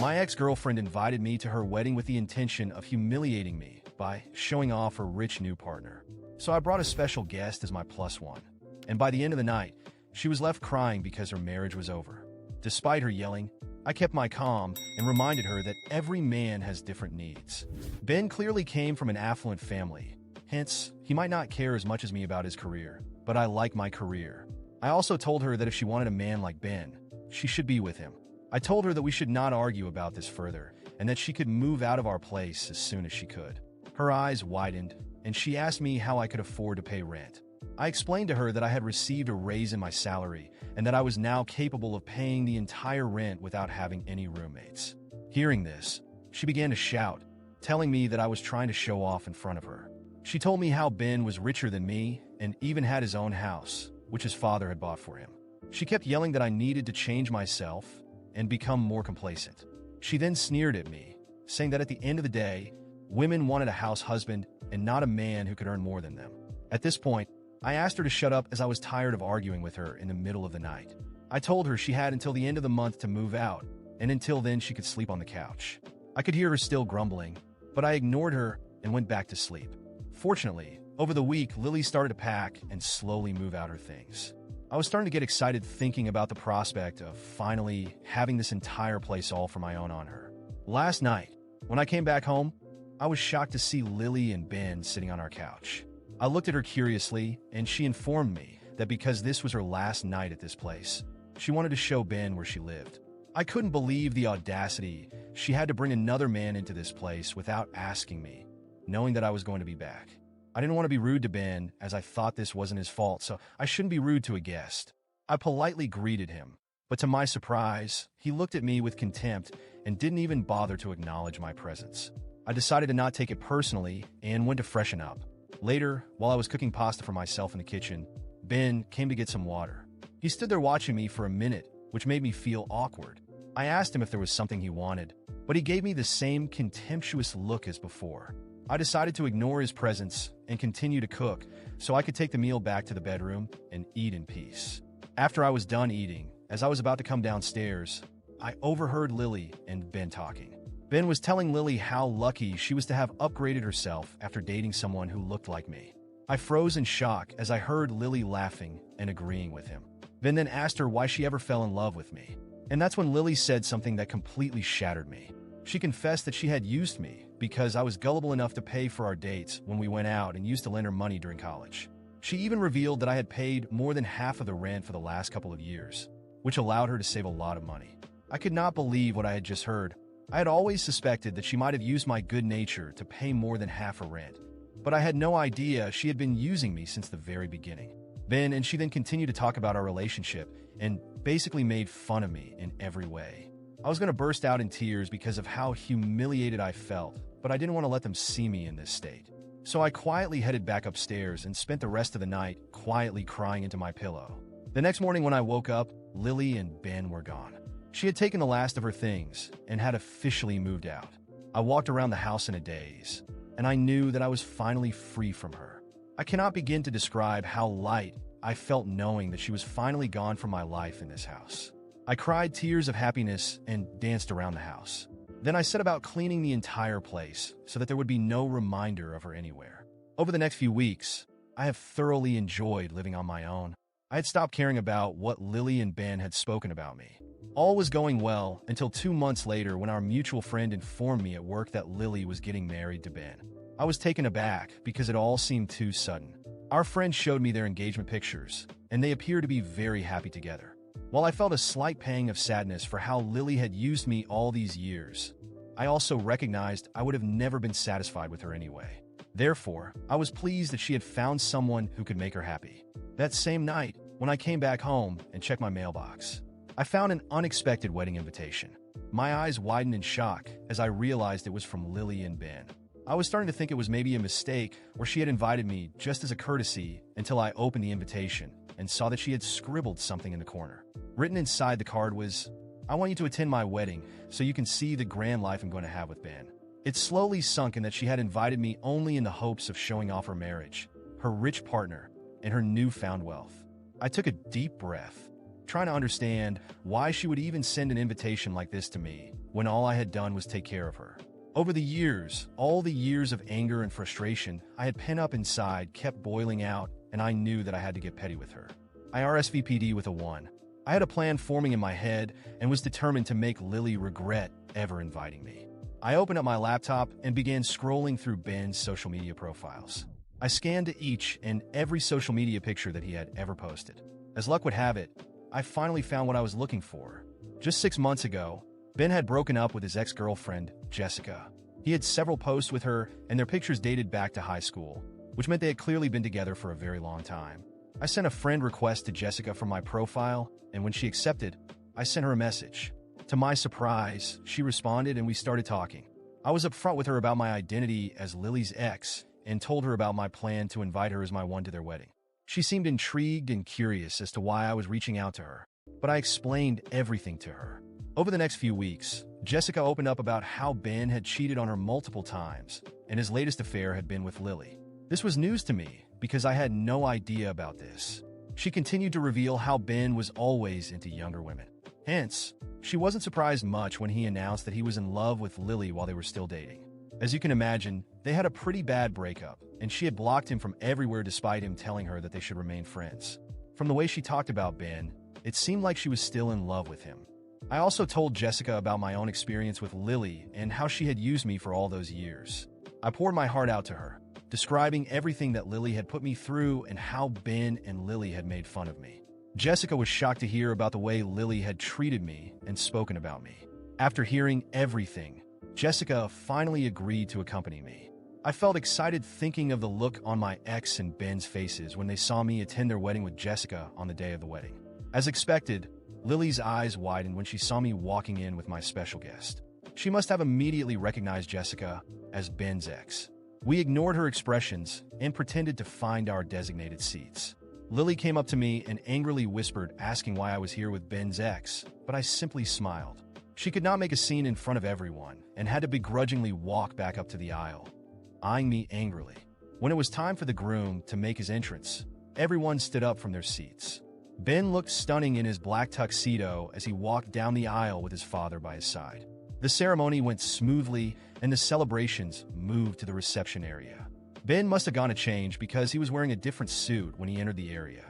My ex-girlfriend invited me to her wedding with the intention of humiliating me by showing off her rich new partner. So I brought a special guest as my plus one. And by the end of the night, she was left crying because her marriage was over. Despite her yelling, I kept my calm and reminded her that every man has different needs. Ben clearly came from an affluent family. Hence, he might not care as much as me about his career, but I like my career. I also told her that if she wanted a man like Ben, she should be with him. I told her that we should not argue about this further and that she could move out of our place as soon as she could. Her eyes widened, and she asked me how I could afford to pay rent. I explained to her that I had received a raise in my salary and that I was now capable of paying the entire rent without having any roommates. Hearing this, she began to shout, telling me that I was trying to show off in front of her. She told me how Ben was richer than me and even had his own house, which his father had bought for him. She kept yelling that I needed to change myself and become more complacent. She then sneered at me, saying that at the end of the day, women wanted a house husband and not a man who could earn more than them. At this point, I asked her to shut up as I was tired of arguing with her in the middle of the night. I told her she had until the end of the month to move out, and until then she could sleep on the couch. I could hear her still grumbling, but I ignored her and went back to sleep. Fortunately, over the week, Lily started to pack and slowly move out her things. I was starting to get excited thinking about the prospect of finally having this entire place all for my own on her. Last night, when I came back home, I was shocked to see Lily and Ben sitting on our couch. I looked at her curiously, and she informed me that because this was her last night at this place, she wanted to show Ben where she lived. I couldn't believe the audacity she had to bring another man into this place without asking me, knowing that I was going to be back. I didn't want to be rude to Ben, as I thought this wasn't his fault, so I shouldn't be rude to a guest. I politely greeted him, but to my surprise, he looked at me with contempt and didn't even bother to acknowledge my presence. I decided to not take it personally and went to freshen up. Later, while I was cooking pasta for myself in the kitchen, Ben came to get some water. He stood there watching me for a minute, which made me feel awkward. I asked him if there was something he wanted, but he gave me the same contemptuous look as before. I decided to ignore his presence and continue to cook so I could take the meal back to the bedroom and eat in peace. After I was done eating, as I was about to come downstairs, I overheard Lily and Ben talking. Ben was telling Lily how lucky she was to have upgraded herself after dating someone who looked like me. I froze in shock as I heard Lily laughing and agreeing with him. Ben then asked her why she ever fell in love with me. And that's when Lily said something that completely shattered me. She confessed that she had used me because I was gullible enough to pay for our dates when we went out and used to lend her money during college. She even revealed that I had paid more than half of the rent for the last couple of years, which allowed her to save a lot of money. I could not believe what I had just heard. I had always suspected that she might have used my good nature to pay more than half her rent, but I had no idea she had been using me since the very beginning. Ben and she then continued to talk about our relationship and basically made fun of me in every way. I was going to burst out in tears because of how humiliated I felt, but I didn't want to let them see me in this state. So I quietly headed back upstairs and spent the rest of the night quietly crying into my pillow. The next morning when I woke up, Lily and Ben were gone. She had taken the last of her things and had officially moved out. I walked around the house in a daze, and I knew that I was finally free from her. I cannot begin to describe how light I felt knowing that she was finally gone from my life in this house. I cried tears of happiness and danced around the house. Then I set about cleaning the entire place so that there would be no reminder of her anywhere. Over the next few weeks, I have thoroughly enjoyed living on my own. I had stopped caring about what Lily and Ben had spoken about me. All was going well until 2 months later when our mutual friend informed me at work that Lily was getting married to Ben. I was taken aback because it all seemed too sudden. Our friend showed me their engagement pictures, and they appeared to be very happy together. While I felt a slight pang of sadness for how Lily had used me all these years, I also recognized I would have never been satisfied with her anyway. Therefore, I was pleased that she had found someone who could make her happy. That same night, when I came back home and checked my mailbox, I found an unexpected wedding invitation. My eyes widened in shock as I realized it was from Lily and Ben. I was starting to think it was maybe a mistake or she had invited me just as a courtesy until I opened the invitation and saw that she had scribbled something in the corner. Written inside the card was, "I want you to attend my wedding so you can see the grand life I'm going to have with Ben." It slowly sunk in that she had invited me only in the hopes of showing off her marriage, her rich partner, and her newfound wealth. I took a deep breath. trying to understand why she would even send an invitation like this to me when all I had done was take care of her. Over the years, all the years of anger and frustration I had pent up inside kept boiling out, and I knew that I had to get petty with her. I RSVP'd with a 1. I had a plan forming in my head and was determined to make Lily regret ever inviting me. I opened up my laptop and began scrolling through Ben's social media profiles. I scanned each and every social media picture that he had ever posted. As luck would have it, I finally found what I was looking for. Just 6 months ago, Ben had broken up with his ex-girlfriend, Jessica. He had several posts with her, and their pictures dated back to high school, which meant they had clearly been together for a very long time. I sent a friend request to Jessica from my profile, and when she accepted, I sent her a message. To my surprise, she responded and we started talking. I was upfront with her about my identity as Lily's ex and told her about my plan to invite her as my one to their wedding. She seemed intrigued and curious as to why I was reaching out to her, but I explained everything to her. Over the next few weeks, Jessica opened up about how Ben had cheated on her multiple times, and his latest affair had been with Lily. This was news to me because I had no idea about this. She continued to reveal how Ben was always into younger women. Hence, she wasn't surprised much when he announced that he was in love with Lily while they were still dating. As you can imagine, they had a pretty bad breakup, and she had blocked him from everywhere despite him telling her that they should remain friends. From the way she talked about Ben, it seemed like she was still in love with him. I also told Jessica about my own experience with Lily and how she had used me for all those years. I poured my heart out to her, describing everything that Lily had put me through and how Ben and Lily had made fun of me. Jessica was shocked to hear about the way Lily had treated me and spoken about me. After hearing everything, Jessica finally agreed to accompany me. I felt excited thinking of the look on my ex and Ben's faces when they saw me attend their wedding with Jessica on the day of the wedding. As expected, Lily's eyes widened when she saw me walking in with my special guest. She must have immediately recognized Jessica as Ben's ex. We ignored her expressions and pretended to find our designated seats. Lily came up to me and angrily whispered, asking why I was here with Ben's ex, but I simply smiled. She could not make a scene in front of everyone and had to begrudgingly walk back up to the aisle, eyeing me angrily. When it was time for the groom to make his entrance, everyone stood up from their seats. Ben looked stunning in his black tuxedo as he walked down the aisle with his father by his side. The ceremony went smoothly and the celebrations moved to the reception area. Ben must have gone to change because he was wearing a different suit when he entered the area.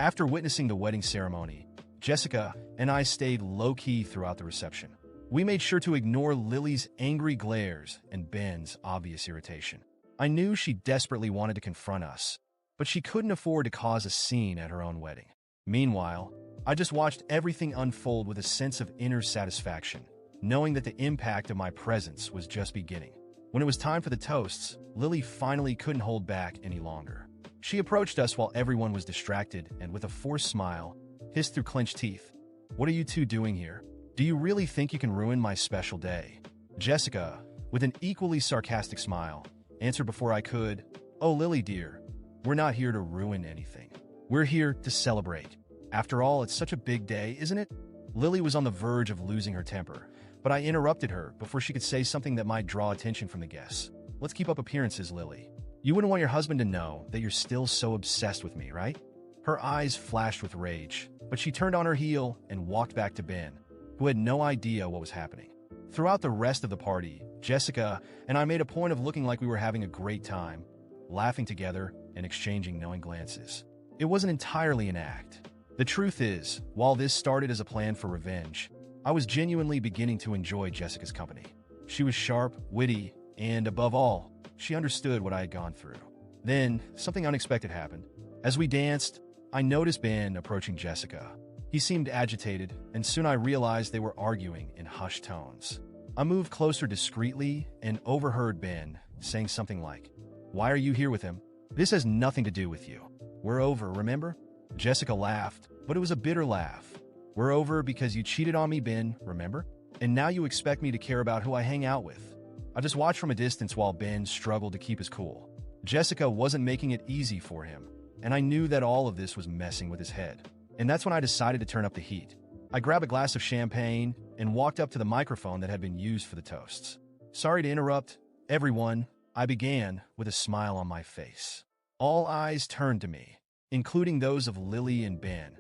After witnessing the wedding ceremony, Jessica and I stayed low-key throughout the reception. We made sure to ignore Lily's angry glares and Ben's obvious irritation. I knew she desperately wanted to confront us, but she couldn't afford to cause a scene at her own wedding. Meanwhile, I just watched everything unfold with a sense of inner satisfaction, knowing that the impact of my presence was just beginning. When it was time for the toasts, Lily finally couldn't hold back any longer. She approached us while everyone was distracted and, with a forced smile, hissed through clenched teeth, "What are you two doing here? Do you really think you can ruin my special day?" Jessica, with an equally sarcastic smile, answered before I could, "Oh, Lily dear, we're not here to ruin anything. We're here to celebrate. After all, it's such a big day, isn't it?" Lily was on the verge of losing her temper, but I interrupted her before she could say something that might draw attention from the guests. "Let's keep up appearances, Lily. You wouldn't want your husband to know that you're still so obsessed with me, right?" Her eyes flashed with rage, but she turned on her heel and walked back to Ben, who had no idea what was happening. Throughout the rest of the party, Jessica and I made a point of looking like we were having a great time, laughing together and exchanging knowing glances. It wasn't entirely an act. The truth is, while this started as a plan for revenge, I was genuinely beginning to enjoy Jessica's company. She was sharp, witty, and above all, she understood what I had gone through. Then, something unexpected happened. As we danced, I noticed Ben approaching Jessica. He seemed agitated, and soon I realized they were arguing in hushed tones. I moved closer discreetly and overheard Ben saying something like, "Why are you here with him? This has nothing to do with you. We're over, remember?" Jessica laughed, but it was a bitter laugh. "We're over because you cheated on me, Ben, remember? And now you expect me to care about who I hang out with." I just watched from a distance while Ben struggled to keep his cool. Jessica wasn't making it easy for him, and I knew that all of this was messing with his head. And that's when I decided to turn up the heat. I grabbed a glass of champagne and walked up to the microphone that had been used for the toasts. "Sorry to interrupt, everyone," I began with a smile on my face. All eyes turned to me, including those of Lily and Ben,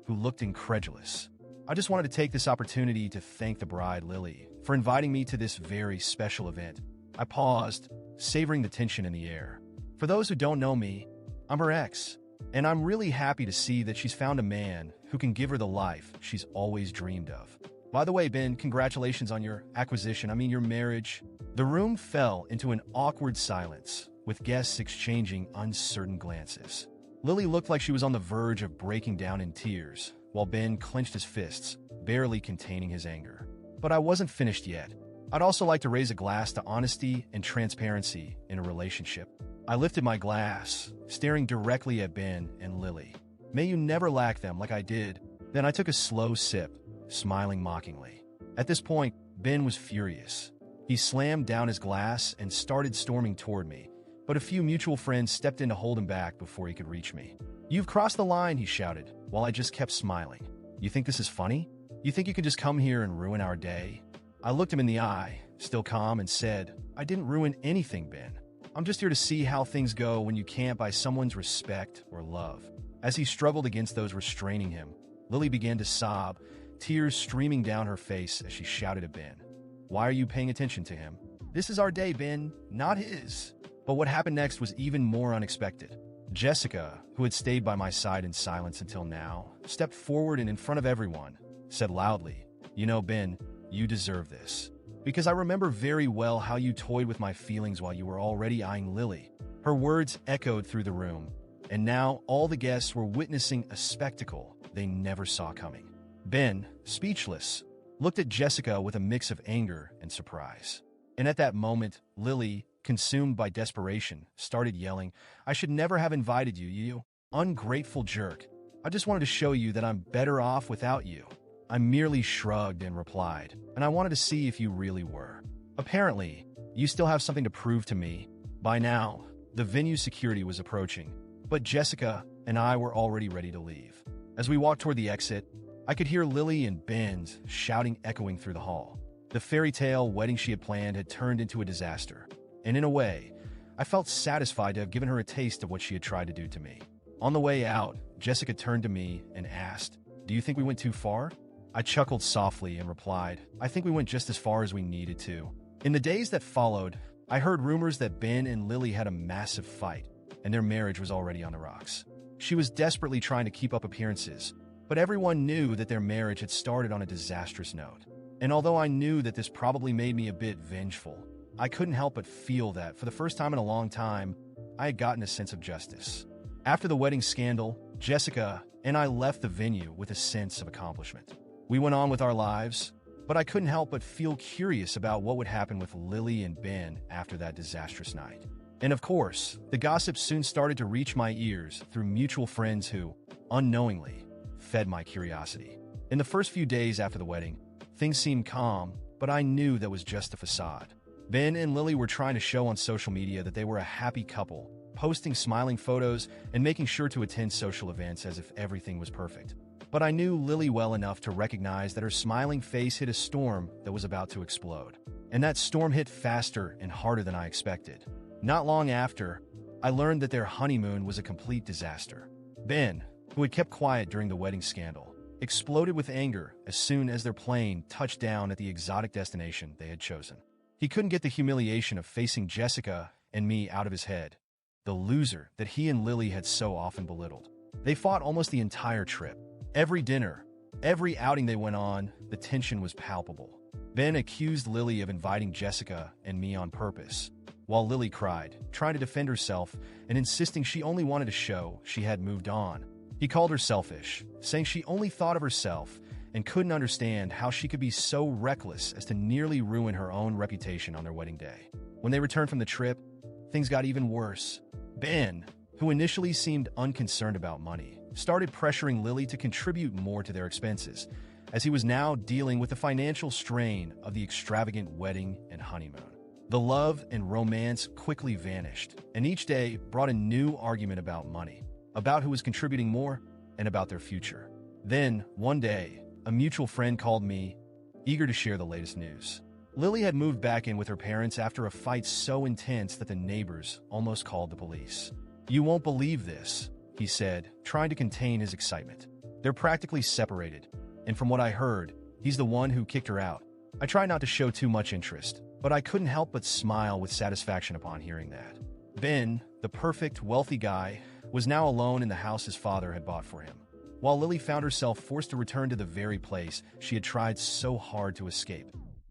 who looked incredulous. I just wanted to take this opportunity to thank the bride, Lily, for inviting me to this very special event. I paused, savoring the tension in the air. For those who don't know me, I'm her ex, and I'm really happy to see that she's found a man who can give her the life she's always dreamed of. By the way, Ben, congratulations on your your marriage. The room fell into an awkward silence, with guests exchanging uncertain glances. Lily looked like she was on the verge of breaking down in tears, while Ben clenched his fists, barely containing his anger. But I wasn't finished yet. I'd also like to raise a glass to honesty and transparency in a relationship. I lifted my glass, staring directly at Ben and Lily. May you never lack them like I did. Then I took a slow sip, smiling mockingly. At this point, Ben was furious. He slammed down his glass and started storming toward me, but a few mutual friends stepped in to hold him back before he could reach me. "You've crossed the line," he shouted, while I just kept smiling. "You think this is funny? You think you can just come here and ruin our day?" I looked him in the eye, still calm, and said, "I didn't ruin anything, Ben. I'm just here to see how things go when you can't buy someone's respect or love." As he struggled against those restraining him, Lily began to sob, tears streaming down her face as she shouted at Ben, "Why are you paying attention to him? This is our day, Ben, not his." But what happened next was even more unexpected. Jessica, who had stayed by my side in silence until now, stepped forward and in front of everyone, said loudly, "You know, Ben, you deserve this. Because I remember very well how you toyed with my feelings while you were already eyeing Lily." Her words echoed through the room, and now all the guests were witnessing a spectacle they never saw coming. Ben, speechless, looked at Jessica with a mix of anger and surprise. And at that moment, Lily, consumed by desperation, started yelling, "I should never have invited you, you ungrateful jerk. I just wanted to show you that I'm better off without you." I merely shrugged and replied, "And I wanted to see if you really were. Apparently, you still have something to prove to me." By now, the venue's security was approaching, but Jessica and I were already ready to leave. As we walked toward the exit, I could hear Lily and Ben's shouting echoing through the hall. The fairy tale wedding she had planned had turned into a disaster, and in a way, I felt satisfied to have given her a taste of what she had tried to do to me. On the way out, Jessica turned to me and asked, "Do you think we went too far?" I chuckled softly and replied, "I think we went just as far as we needed to." In the days that followed, I heard rumors that Ben and Lily had a massive fight, and their marriage was already on the rocks. She was desperately trying to keep up appearances, but everyone knew that their marriage had started on a disastrous note. And although I knew that this probably made me a bit vengeful, I couldn't help but feel that, for the first time in a long time, I had gotten a sense of justice. After the wedding scandal, Jessica and I left the venue with a sense of accomplishment. We went on with our lives, but I couldn't help but feel curious about what would happen with Lily and Ben after that disastrous night. And of course, the gossip soon started to reach my ears through mutual friends who, unknowingly, fed my curiosity. In the first few days after the wedding, things seemed calm, but I knew that was just a facade. Ben and Lily were trying to show on social media that they were a happy couple, posting smiling photos and making sure to attend social events as if everything was perfect. But I knew Lily well enough to recognize that her smiling face hit a storm that was about to explode. And that storm hit faster and harder than I expected. Not long after, I learned that their honeymoon was a complete disaster. Ben, who had kept quiet during the wedding scandal, exploded with anger as soon as their plane touched down at the exotic destination they had chosen. He couldn't get the humiliation of facing Jessica and me out of his head, the loser that he and Lily had so often belittled. They fought almost the entire trip. Every dinner, every outing they went on, the tension was palpable. Ben accused Lily of inviting Jessica and me on purpose, while Lily cried, trying to defend herself and insisting she only wanted to show she had moved on. He called her selfish, saying she only thought of herself and couldn't understand how she could be so reckless as to nearly ruin her own reputation on their wedding day. When they returned from the trip, things got even worse. Ben, who initially seemed unconcerned about money, started pressuring Lily to contribute more to their expenses, as he was now dealing with the financial strain of the extravagant wedding and honeymoon. The love and romance quickly vanished, and each day brought a new argument about money, about who was contributing more, and about their future. Then, one day, a mutual friend called me, eager to share the latest news. Lily had moved back in with her parents after a fight so intense that the neighbors almost called the police. "You won't believe this," he said, trying to contain his excitement. They're practically separated, and from what I heard, he's the one who kicked her out. I try not to show too much interest, but I couldn't help but smile with satisfaction upon hearing that. Ben, the perfect, wealthy guy, was now alone in the house his father had bought for him, while Lily found herself forced to return to the very place she had tried so hard to escape,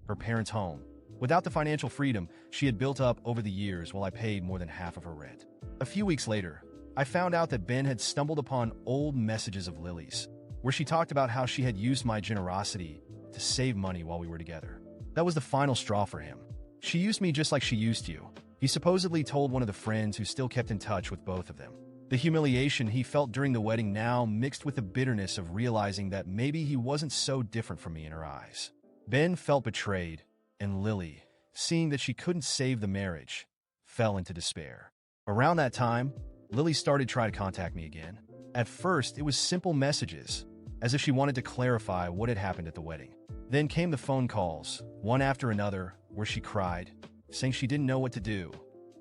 her parents' home. Without the financial freedom she had built up over the years while I paid more than half of her rent. A few weeks later, I found out that Ben had stumbled upon old messages of Lily's, where she talked about how she had used my generosity to save money while we were together. That was the final straw for him. She used me just like she used you, he supposedly told one of the friends who still kept in touch with both of them. The humiliation he felt during the wedding now mixed with the bitterness of realizing that maybe he wasn't so different from me in her eyes. Ben felt betrayed, and Lily, seeing that she couldn't save the marriage, fell into despair. Around that time, Lily started trying to contact me again. At first, it was simple messages, as if she wanted to clarify what had happened at the wedding. Then came the phone calls, one after another, where she cried, saying she didn't know what to do,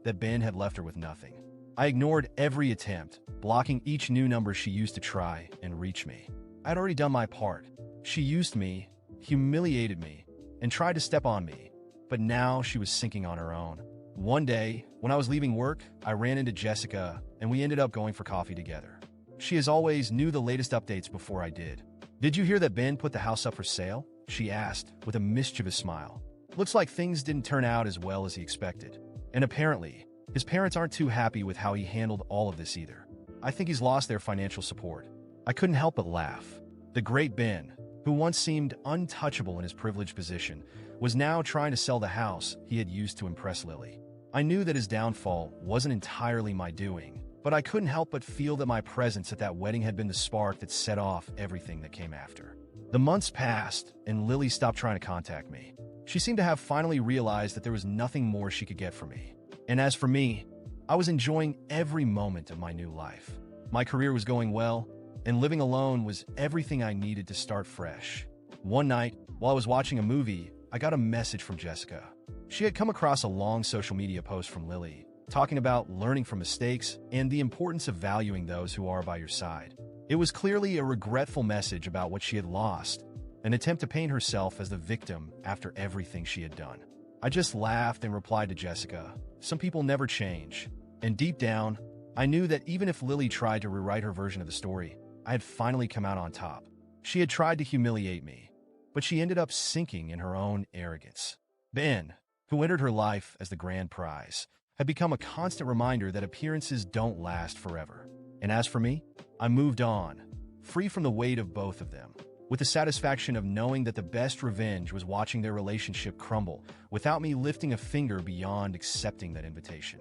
that Ben had left her with nothing. I ignored every attempt, blocking each new number she used to try and reach me. I had already done my part. She used me, humiliated me, and tried to step on me, but now she was sinking on her own. One day, when I was leaving work, I ran into Jessica, and we ended up going for coffee together. She, as always, knew the latest updates before I did. "Did you hear that Ben put the house up for sale?" she asked, with a mischievous smile. "Looks like things didn't turn out as well as he expected. And apparently, his parents aren't too happy with how he handled all of this either. I think he's lost their financial support." I couldn't help but laugh. The great Ben, who once seemed untouchable in his privileged position, was now trying to sell the house he had used to impress Lily. I knew that his downfall wasn't entirely my doing, but I couldn't help but feel that my presence at that wedding had been the spark that set off everything that came after. The months passed, and Lily stopped trying to contact me. She seemed to have finally realized that there was nothing more she could get from me. And as for me, I was enjoying every moment of my new life. My career was going well, and living alone was everything I needed to start fresh. One night, while I was watching a movie, I got a message from Jessica. She had come across a long social media post from Lily, talking about learning from mistakes and the importance of valuing those who are by your side. It was clearly a regretful message about what she had lost, an attempt to paint herself as the victim after everything she had done. I just laughed and replied to Jessica, "Some people never change." And deep down, I knew that even if Lily tried to rewrite her version of the story, I had finally come out on top. She had tried to humiliate me, but she ended up sinking in her own arrogance. Ben, who entered her life as the grand prize, had become a constant reminder that appearances don't last forever. And as for me, I moved on, free from the weight of both of them, with the satisfaction of knowing that the best revenge was watching their relationship crumble without me lifting a finger beyond accepting that invitation.